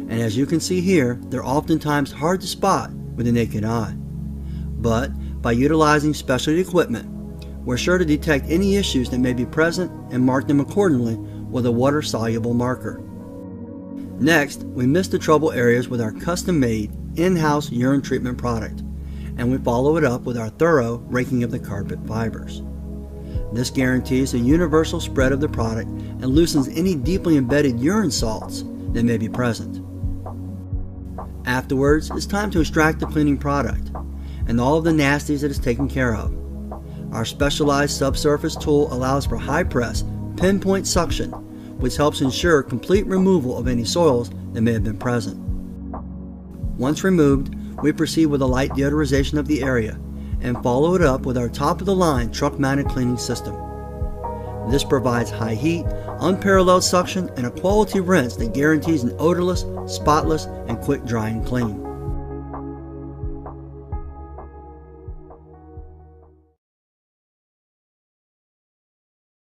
and as you can see here, they're oftentimes hard to spot with the naked eye. But by utilizing specialty equipment, we're sure to detect any issues that may be present and mark them accordingly with a water-soluble marker. Next, we miss the trouble areas with our custom-made, in-house urine treatment product, and we follow it up with our thorough raking of the carpet fibers. This guarantees a universal spread of the product and loosens any deeply embedded urine salts that may be present. Afterwards, it's time to extract the cleaning product and all of the nasties that is taken care of. Our specialized subsurface tool allows for high press, pinpoint suction, which helps ensure complete removal of any soils that may have been present. Once removed, we proceed with a light deodorization of the area and follow it up with our top-of-the-line truck-mounted cleaning system. This provides high heat, unparalleled suction, and a quality rinse that guarantees an odorless, spotless, and quick drying clean.